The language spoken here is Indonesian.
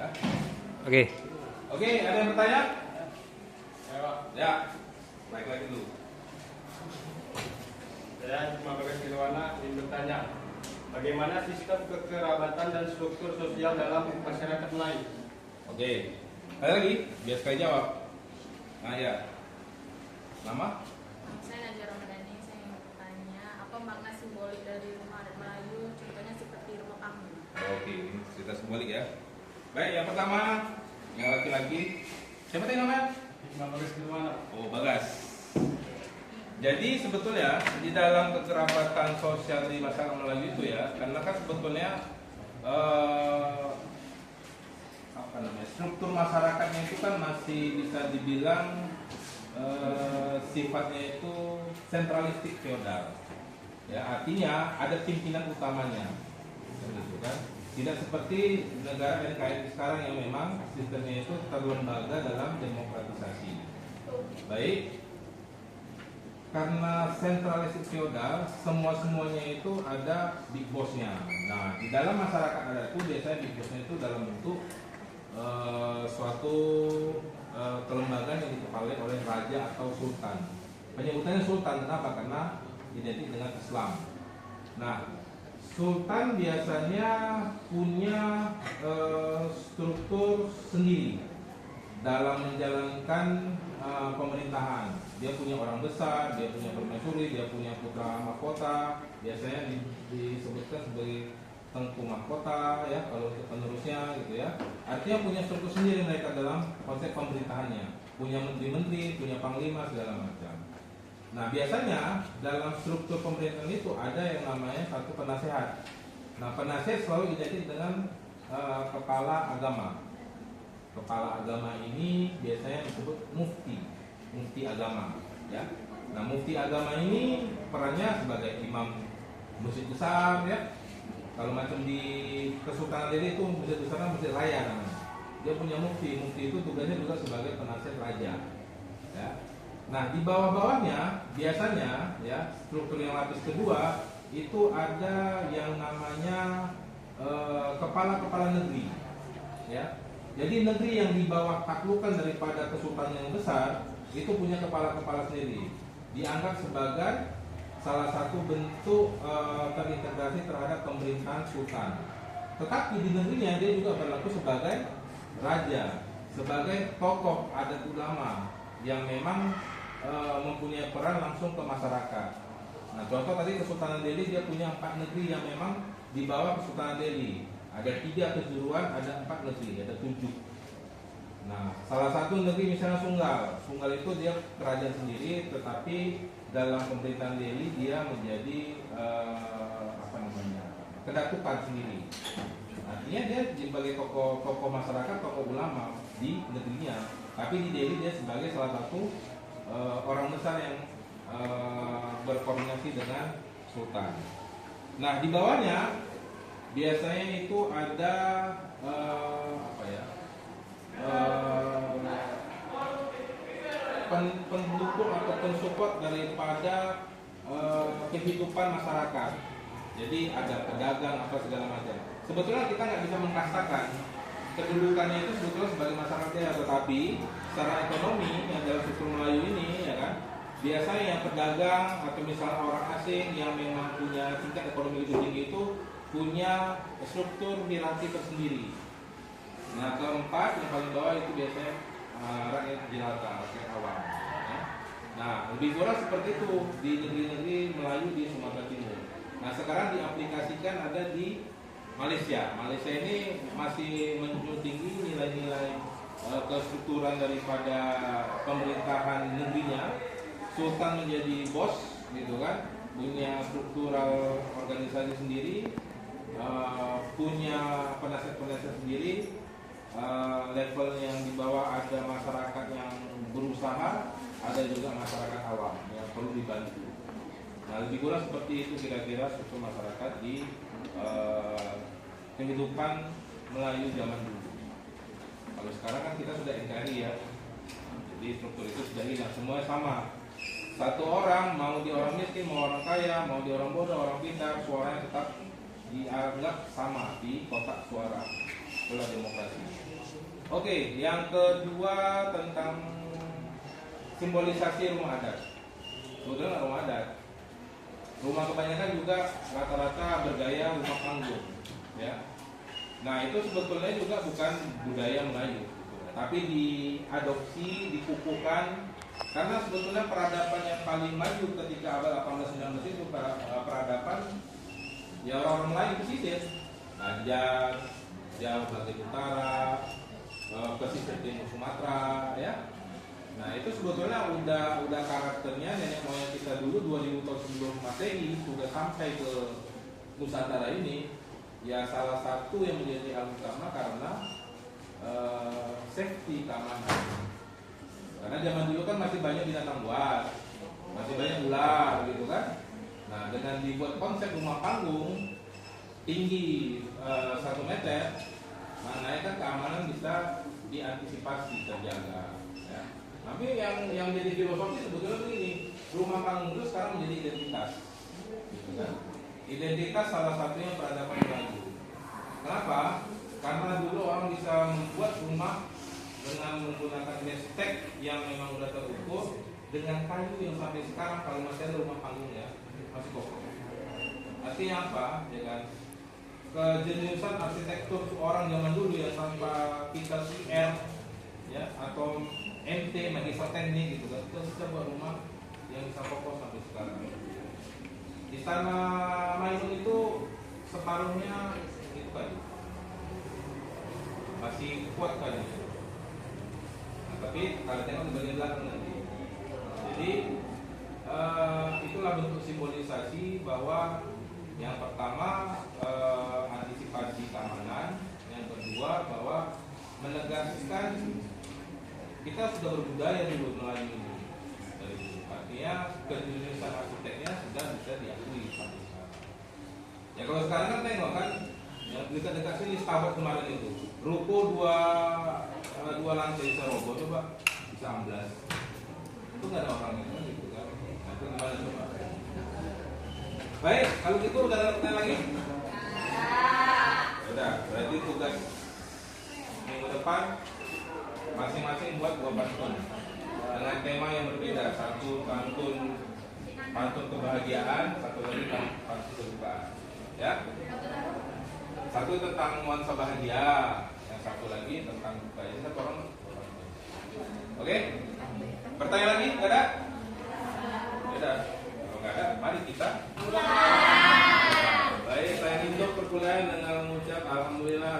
Ya. Oke. Oke, ada yang bertanya? Ya, baik lagi dulu. Saya cuma Bagas Kirwana ingin bertanya, bagaimana sistem kekerabatan dan struktur sosial dalam masyarakat Melayu? Oke, ada lagi? Biar sekali jawab. Nah ya, nama? Saya Najwa Ramadhani, saya ingin bertanya, apa makna simbolik dari rumah adat Melayu, contohnya seperti rumah panggung? Oke, ini cerita simbolik ya. Baik, yang pertama, yang laki-laki. Siapa tadi namanya? Cuma Bagas Kirwana. Oh, Bagas. Jadi sebetulnya di dalam kekerabatan sosial di masyarakat Melayu itu ya, karena kan sebetulnya apa namanya, struktur masyarakatnya itu kan masih bisa dibilang sifatnya itu sentralistik feodal. Ya, artinya ada pimpinan utamanya, gitu kan. Tidak seperti negara NKRI sekarang yang memang sistemnya itu terlembaga dalam demokratisasi. Baik. Karena sentralistik feodal, semuanya itu ada big bossnya. Nah, di dalam masyarakat adat itu biasanya big bossnya itu dalam bentuk suatu kelembagaan yang dikepalai oleh raja atau sultan. Penyebutannya sultan kenapa? Karena identik dengan Islam. Nah, sultan biasanya punya struktur sendiri dalam menjalankan pemerintahan. Dia punya orang besar, dia punya permaisuri, dia punya putra mahkota, biasanya disebutkan sebagai tengku mahkota ya, kalau untuk penerusnya gitu ya. Artinya punya struktur sendiri mereka dalam konsep pemerintahannya, punya menteri-menteri, punya panglima segala macam. Nah, biasanya dalam struktur pemerintahan itu ada yang namanya satu penasehat. Nah, penasehat selalu identik dengan kepala agama. Kepala agama ini biasanya disebut mufti agama ya. Nah, mufti agama ini perannya sebagai imam masjid besar ya. Kalau macam di Kesultanan Delhi itu masjid besar, masjid raya namanya. Dia punya mufti itu tugasnya juga sebagai penasihat raja ya. Nah, di bawah-bawahnya biasanya ya, struktur yang lapis kedua itu ada yang namanya kepala-kepala negeri ya. Jadi negeri yang di bawah taklukan daripada kesultanan yang besar itu punya kepala-kepala sendiri. Dianggap sebagai salah satu bentuk terintegrasi terhadap pemerintahan sultan. Tetapi di negerinya dia juga berlaku sebagai raja, sebagai tokoh adat ulama yang memang mempunyai peran langsung ke masyarakat. Nah, contoh tadi Kesultanan Delhi dia punya 4 negeri yang memang di bawah Kesultanan Delhi. Ada 3 kejuruan, ada 4 negeri, ada 7. Nah, salah satu negeri misalnya Sunggal. Sunggal itu dia kerajaan sendiri, tetapi dalam pemerintahan Delhi dia menjadi kedatukan sendiri. Artinya dia sebagai tokoh masyarakat, tokoh ulama di negerinya. Tapi di Delhi dia sebagai salah satu orang besar yang berkoordinasi dengan sultan. Nah, di bawahnya biasanya itu ada pendukung atau pensupport daripada kehidupan masyarakat. Jadi ada pedagang apa segala macam. Sebetulnya kita nggak bisa mengkastakan kedudukannya itu sebetulnya sebagai masyarakat ya, tetapi secara ekonomi yang dalam struktur Melayu ini ya kan, biasanya yang pedagang atau misalnya orang asing yang memang punya tingkat ekonomi lebih tinggi itu punya struktur hierarki tersendiri. Nah, keempat yang paling bawah itu biasanya rakyat jelata, rakyat awam. Ya. Nah, lebih kurang seperti itu di negeri-negeri Melayu di Sumatera Timur. Nah, sekarang diaplikasikan ada di Malaysia. Malaysia ini masih menjunjung tinggi nilai-nilai kestrukturan daripada pemerintahan negerinya. Sultan menjadi bos, gitu kan, punya struktural organisasi sendiri. Punya penasihat-penasihat sendiri, level yang di bawah ada masyarakat yang berusaha, ada juga masyarakat awam yang perlu dibantu. Nah, lebih kurang seperti itu kira-kira struktur masyarakat di kehidupan Melayu zaman dulu. Kalau sekarang kan kita sudah NKRI ya, jadi struktur itu sudah hilang, semuanya sama. Satu orang, mau dia orang miskin, mau orang kaya, mau dia orang bodoh, orang pintar, suaranya tetap dianggap sama di kotak suara. bola demokrasi. Oke, yang kedua tentang simbolisasi rumah adat. Sebetulnya rumah adat, rumah kebanyakan juga rata-rata bergaya rumah panggung, ya. Nah itu sebetulnya juga bukan budaya Melayu, tapi diadopsi, dikukuhkan, karena sebetulnya peradaban yang paling maju ketika abad 18-19 itu peradaban ya orang-orang Melayu pesisir, Banjar, Jawa bagian utara, pesisir timur Sumatera, ya. Nah itu sebetulnya udah karakternya nenek moyang kita dulu 2000 tahun sebelum Masehi sudah sampai ke Nusantara ini. Ya salah satu yang menjadi hal utama karena safety, keamanan. Karena zaman dulu kan masih banyak binatang buas, masih banyak ular gitu kan. Nah dengan dibuat konsep rumah panggung tinggi 1 meter, maknanya kan keamanan bisa diantisipasi, terjaga, ya. Tapi yang jadi filosofi sebetulnya begini, rumah panggung itu sekarang menjadi identitas, gitu kan? Identitas salah satunya peradaban Melayu. Kenapa? Karena dulu orang bisa membuat rumah dengan menggunakan mestek yang memang sudah terukur dengan kayu yang sampai sekarang kalau masih ada rumah panggungnya masih kokoh. Artinya apa? Ya kan? Kejeniusan arsitektur orang zaman dulu ya tanpa kita R, ya, atau MT magister teknik gitu kan, kita bisa buat rumah yang bisa kokoh sampai sekarang. Istana Mainun itu separuhnya itu kan masih kuat kan. Nah, tapi kalau tengok di bagian belakang nanti, jadi itulah bentuk simbolisasi bahwa yang pertama antisipasi keamanan, yang kedua bahwa menegaskan kita sudah berbudaya dulu Melayu ini. Artinya kejeniusan arsiteknya sudah bisa diakui sampai sekarang. Ya kalau sekarang kan tengok kan, yang dekat-dekat sini Starbucks kemarin itu, ruko dua lantai bisa roboh, coba bisa amblas. Itu nggak ada orang itu gitu kan. Nah, itu gimana coba? Baik, kalau gitu udah ada pertanyaan lagi? Udah, berarti tugas minggu depan masing-masing buat 2 pantun dengan tema yang berbeda. Satu pantun kebahagiaan, satu lagi pantun kedukaan, ya. Satu tentang nuansa bahagia, yang satu lagi tentang duka. Jadi satu orang. Oke? Pertanyaan lagi? Gak ada? Tidak. Kalau nggak ada, mari kita. Baik, saya tutup perkuliahan dengan mengucap alhamdulillah.